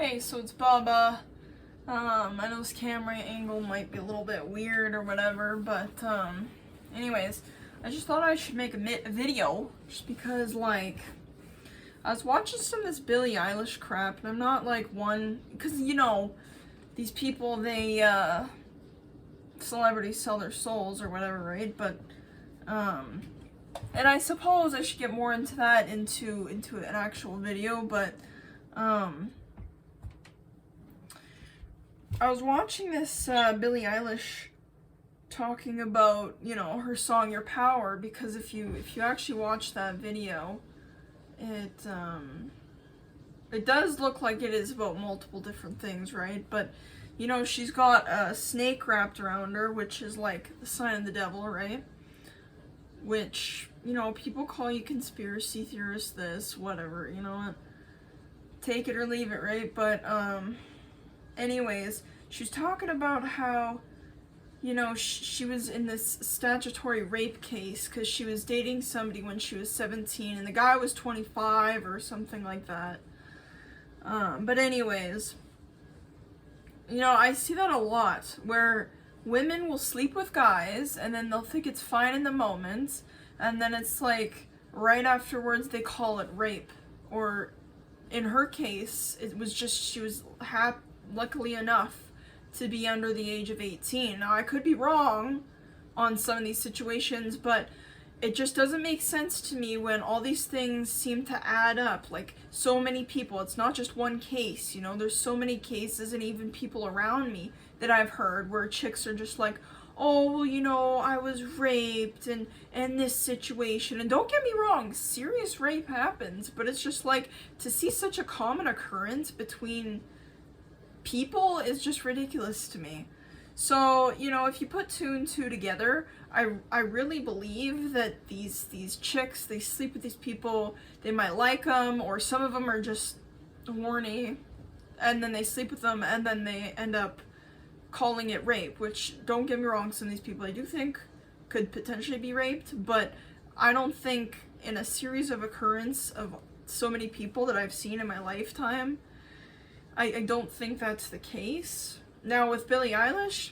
Hey, so it's Baba. I know this camera angle might be a little bit weird or whatever, but anyways, I just thought I should make a video just because, like, I was watching some of this Billie Eilish crap, and I'm not like one, because these people, they celebrities sell their souls or whatever, right? But and I suppose I should get more into that into an actual video, but I was watching this Billie Eilish talking about, her song Your Power, because if you actually watch that video, it does look like it is about multiple different things, right? But she's got a snake wrapped around her, which is like the sign of the devil, right? Which, people call you conspiracy theorists, this, whatever, take it or leave it, right? But anyways, she was talking about how, she was in this statutory rape case because she was dating somebody when she was 17 and the guy was 25 or something like that. But anyways, I see that a lot where women will sleep with guys and then they'll think it's fine in the moment, and then it's like right afterwards they call it rape. Or in her case, it was just she was luckily enough to be under the age of 18. Now, I could be wrong on some of these situations, but it just doesn't make sense to me when all these things seem to add up. Like, so many people, it's not just one case, there's so many cases, and even people around me that I've heard where chicks are just like, oh, well, I was raped and this situation. And don't get me wrong, serious rape happens, but it's just like, to see such a common occurrence between people is just ridiculous to me. So, if you put two and two together, I really believe that these chicks, they sleep with these people, they might like them, or some of them are just horny, and then they sleep with them, and then they end up calling it rape, which, don't get me wrong, some of these people I do think could potentially be raped, but I don't think in a series of occurrence of so many people that I've seen in my lifetime, I don't think that's the case. Now, with Billie Eilish,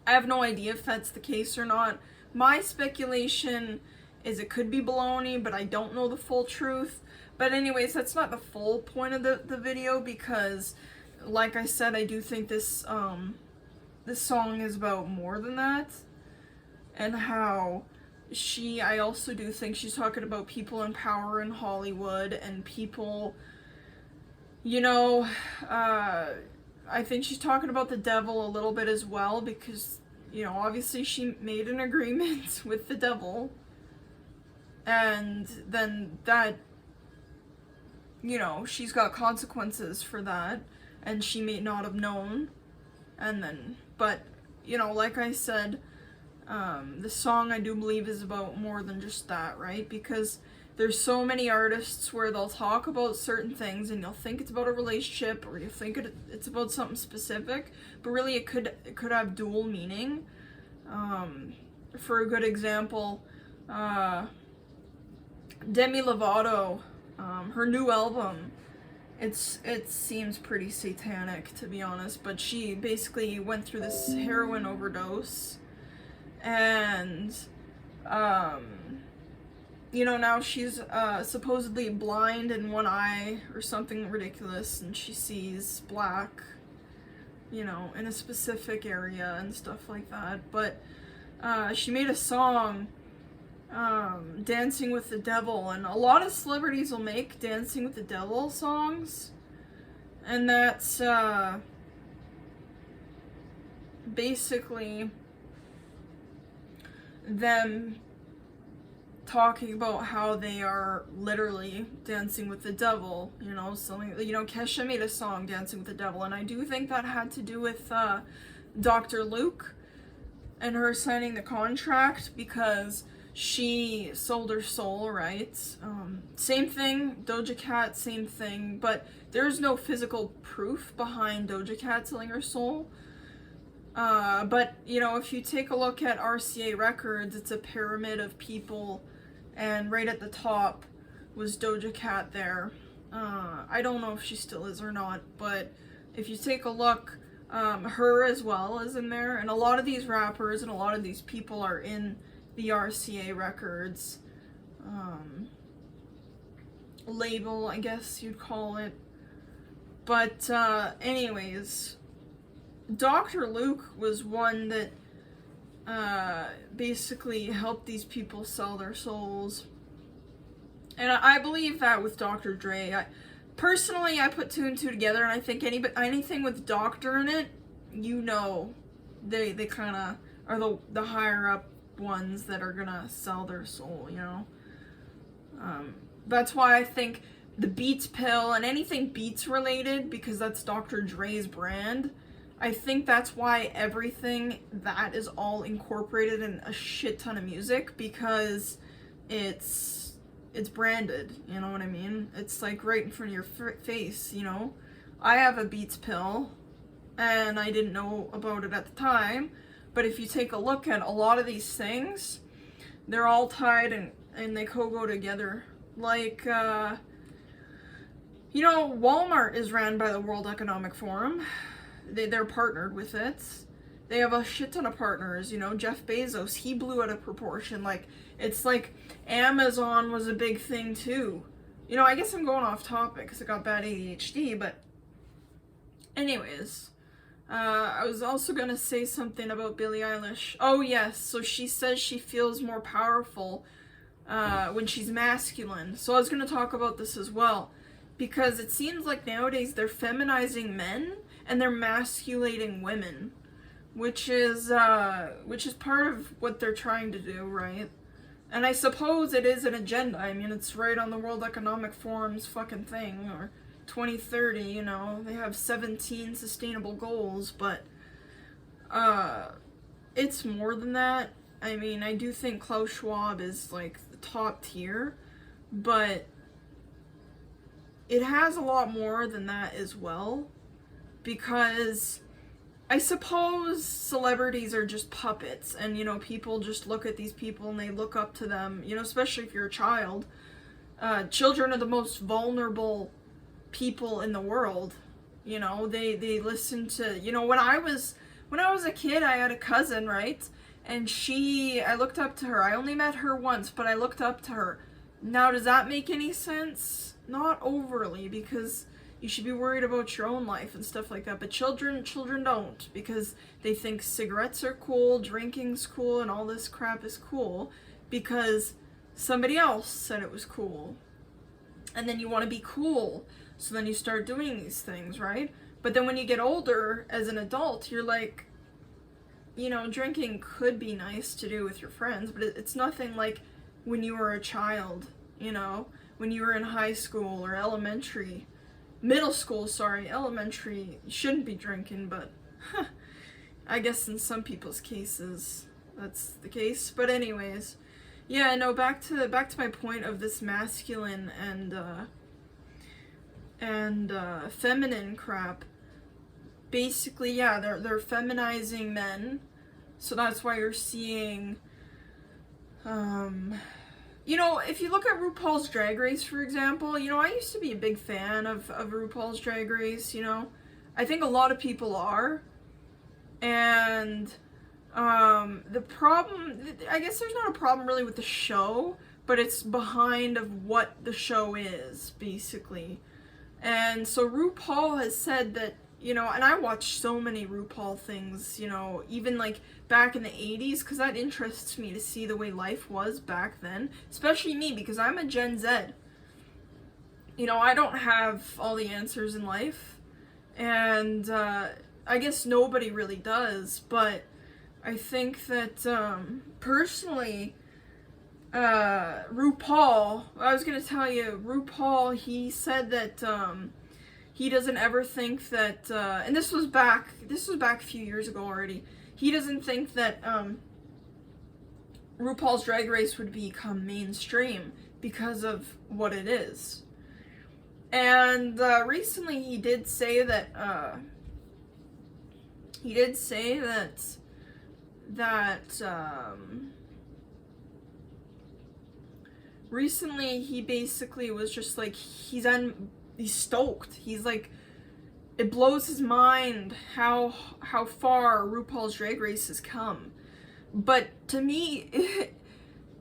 I have no idea if that's the case or not. My speculation is it could be baloney, but I don't know the full truth. But anyways, that's not the full point of the video, because, like I said, I do think this song is about more than that. And how I also do think she's talking about people in power in Hollywood and people, I think she's talking about the devil a little bit as well, because, obviously she made an agreement with the devil, and then that, she's got consequences for that, and she may not have known, and then, but, like I said, the song I do believe is about more than just that, right? Because there's so many artists where they'll talk about certain things and you'll think it's about a relationship, or you think it's about something specific, but really it could have dual meaning. For a good example, Demi Lovato, her new album, it seems pretty satanic, to be honest, but she basically went through this heroin overdose, and now she's supposedly blind in one eye or something ridiculous, and she sees black, in a specific area and stuff like that. But she made a song, Dancing with the Devil, and a lot of celebrities will make Dancing with the Devil songs, and that's basically them talking about how they are literally dancing with the devil, something, Kesha made a song, Dancing with the Devil, and I do think that had to do with Dr. Luke and her signing the contract, because she sold her soul, right? Same thing, Doja Cat, same thing, but there's no physical proof behind Doja Cat selling her soul. But, if you take a look at RCA Records, it's a pyramid of people, and right at the top was Doja Cat there. I don't know if she still is or not, but if you take a look, her as well is in there, and a lot of these rappers and a lot of these people are in the RCA Records label, I guess you'd call it. But anyways, Dr. Luke was one that basically helped these people sell their souls. And I believe that with Dr. Dre. Personally, I put two and two together, and I think anything with doctor in it, you know, they kind of are the higher up ones that are gonna sell their soul, you know? That's why I think the Beats pill and anything Beats related, because that's Dr. Dre's brand, I think that's why everything that is all incorporated in a shit ton of music, because it's branded, you know what I mean? It's like right in front of your face, you know? I have a Beats pill, and I didn't know about it at the time, but if you take a look at a lot of these things, they're all tied and they go together. Like, you know, Walmart is ran by the World Economic Forum. They're partnered with it. They have a shit ton of partners, you know. Jeff Bezos, he blew out of proportion. Like, it's like Amazon was a big thing too. You know, I guess I'm going off topic because I got bad ADHD, but anyways, I was also gonna say something about Billie Eilish. Oh yes, so she says she feels more powerful when she's masculine. So I was gonna talk about this as well, because it seems like nowadays they're feminizing men and they're masculating women, which is part of what they're trying to do, right? And I suppose it is an agenda. I mean, it's right on the World Economic Forum's fucking thing, or 2030, you know, they have 17 sustainable goals, but it's more than that. I mean, I do think Klaus Schwab is like the top tier, but it has a lot more than that as well, because I suppose celebrities are just puppets, and, you know, people just look at these people and they look up to them, you know, especially if you're a child. Children are the most vulnerable people in the world, you know. They listen to, you know, when I was a kid, I had a cousin, right? And I looked up to her. I only met her once, but I looked up to her. Now, does that make any sense? Not overly, because you should be worried about your own life and stuff like that. But children don't, because they think cigarettes are cool, drinking's cool, and all this crap is cool because somebody else said it was cool. And then you want to be cool, so then you start doing these things, right? But then when you get older, as an adult, you're like, you know, drinking could be nice to do with your friends, but it's nothing like when you were a child, you know, when you were in high school or middle school, elementary, you shouldn't be drinking, but I guess in some people's cases, that's the case. But anyways, yeah, no, back to my point of this masculine and feminine crap. Basically, yeah, they're feminizing men, so that's why you're seeing, you know, if you look at RuPaul's Drag Race, for example, you know, I used to be a big fan of RuPaul's Drag Race, you know. I think a lot of people are, and the problem, I guess there's not a problem really with the show, but it's behind of what the show is, basically. And so RuPaul has said that, you know, and I watched so many RuPaul things, you know, even like back in the 80s, because that interests me to see the way life was back then, especially me, because I'm a Gen Z. You know, I don't have all the answers in life, and I guess nobody really does, but I think that personally, RuPaul, I was gonna tell you, RuPaul, he said that he doesn't ever think that, and this was back a few years ago already, he doesn't think that RuPaul's Drag Race would become mainstream because of what it is. And recently he did say that recently he basically was just like, he's stoked. He's like, it blows his mind how far RuPaul's Drag Race has come. But to me,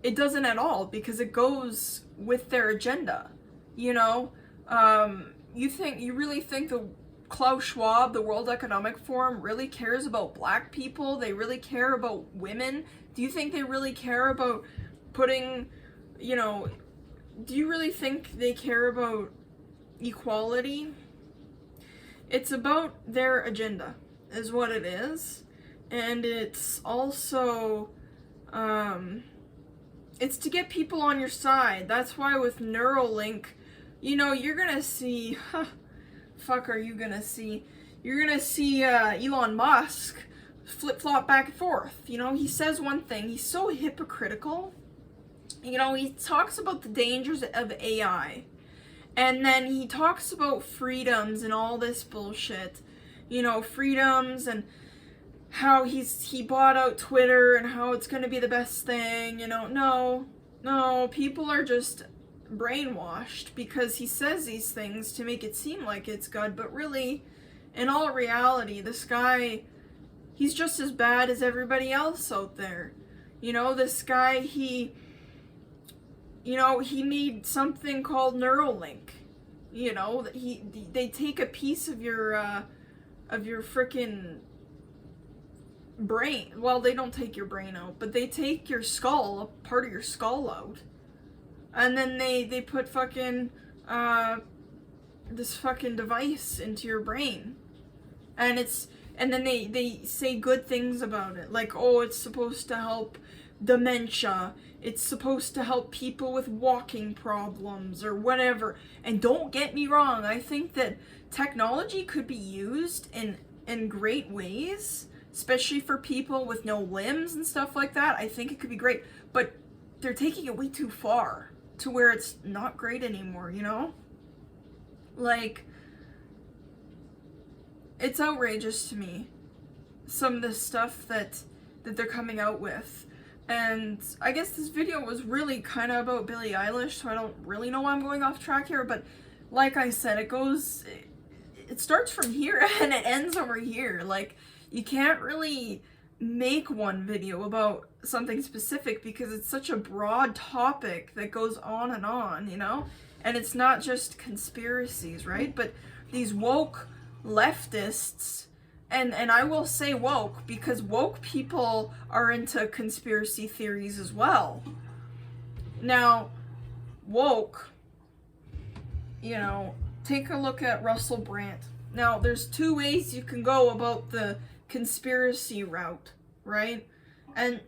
it doesn't at all, because it goes with their agenda. You know, you really think the Klaus Schwab, the World Economic Forum, really cares about black people? They really care about women? Do you think they really care about putting, you know, do you really think they care about equality? It's about their agenda, is what it is. And it's also, it's to get people on your side. That's why with Neuralink, you know, you're gonna see, fuck are you gonna see? You're gonna see Elon Musk flip-flop back and forth. You know, he says one thing, he's so hypocritical. You know, he talks about the dangers of AI. And then he talks about freedoms and all this bullshit. You know, freedoms and how he bought out Twitter and how it's gonna be the best thing. You know, no, people are just brainwashed because he says these things to make it seem like it's good, but really, in all reality, this guy, he's just as bad as everybody else out there. You know, this guy, he made something called Neuralink. You know, they take a piece of your frickin' brain. Well, they don't take your brain out, but they take your skull, a part of your skull out. And then they put fucking, this fucking device into your brain. And then they say good things about it. Like, oh, it's supposed to help dementia. It's supposed to help people with walking problems or whatever. And don't get me wrong, I think that technology could be used in great ways, especially for people with no limbs and stuff like that. I think it could be great, but they're taking it way too far to where it's not great anymore, you know? Like, it's outrageous to me, some of the stuff that they're coming out with. And I guess this video was really kind of about Billie Eilish, so I don't really know why I'm going off track here, but like I said, it starts from here and it ends over here. Like, you can't really make one video about something specific because it's such a broad topic that goes on, you know? And it's not just conspiracies, right? But these woke leftists, and I will say woke because woke people are into conspiracy theories as well. Now, woke, you know, take a look at Russell Brand. Now, there's two ways you can go about the conspiracy route, right? And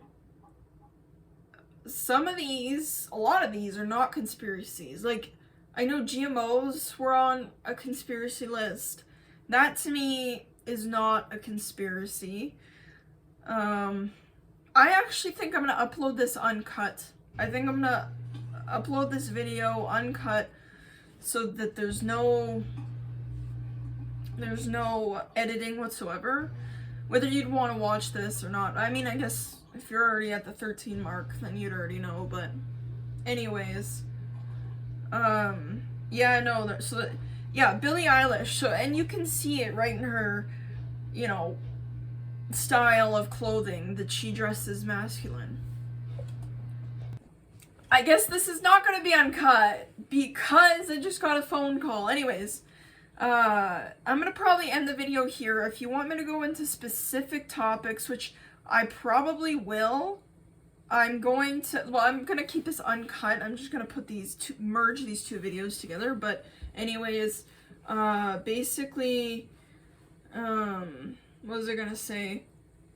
a lot of these are not conspiracies. Like, I know GMOs were on a conspiracy list. That to me is not a conspiracy. I actually think I'm gonna upload this uncut. I think I'm gonna upload this video uncut so that there's no editing whatsoever. Whether you'd want to watch this or not. I mean, I guess if you're already at the 13 mark, then you'd already know, but anyways. Yeah, no, yeah, Billie Eilish, so, and you can see it right in her, you know, style of clothing, that she dresses masculine. I guess this is not going to be uncut, because I just got a phone call. Anyways, I'm going to probably end the video here. If you want me to go into specific topics, which I probably will, I'm going to keep this uncut. I'm just going to merge these two videos together. But anyways, basically, what was I going to say?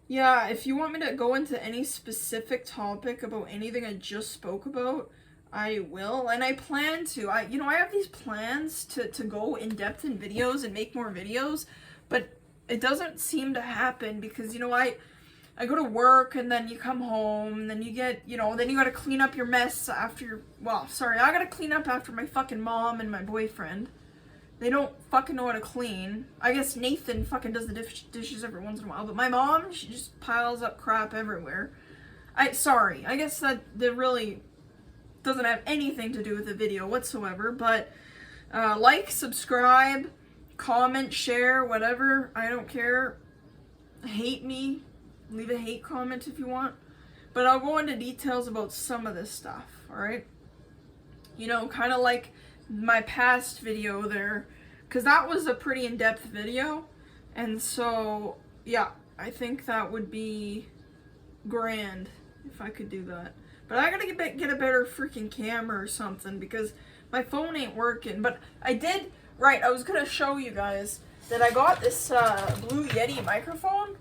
Yeah, if you want me to go into any specific topic about anything I just spoke about, I will, and I plan to. I have these plans to go in depth in videos and make more videos, but it doesn't seem to happen because, you know, I go to work and then you come home and then you get, you know, then you gotta clean up your mess after I gotta clean up after my fucking mom and my boyfriend. They don't fucking know how to clean. I guess Nathan fucking does the dishes every once in a while, but my mom, she just piles up crap everywhere. I guess that really doesn't have anything to do with the video whatsoever, but Like, subscribe, comment, share, whatever. I don't care. Hate me. Leave a hate comment if you want. But I'll go into details about some of this stuff, alright? You know, kind of like my past video there. Because that was a pretty in-depth video. And so, yeah, I think that would be grand if I could do that. But I gotta get a better freaking camera or something because my phone ain't working. But I did, right, I was gonna show you guys that I got this Blue Yeti microphone.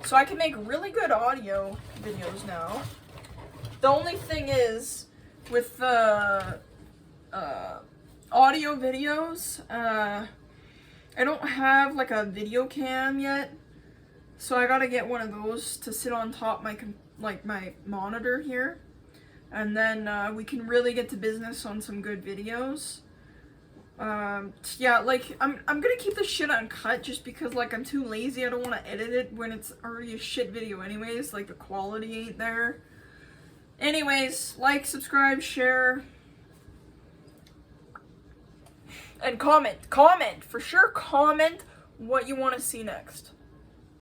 So I can make really good audio videos now. The only thing is, with the audio videos, I don't have like a video cam yet. So I gotta get one of those to sit on top my monitor here. And then we can really get to business on some good videos. Yeah, like, I'm gonna keep this shit uncut just because, like, I'm too lazy. I don't want to edit it when it's already a shit video anyways. Like, the quality ain't there. Anyways, like, subscribe, share, and comment. Comment! For sure, comment what you want to see next.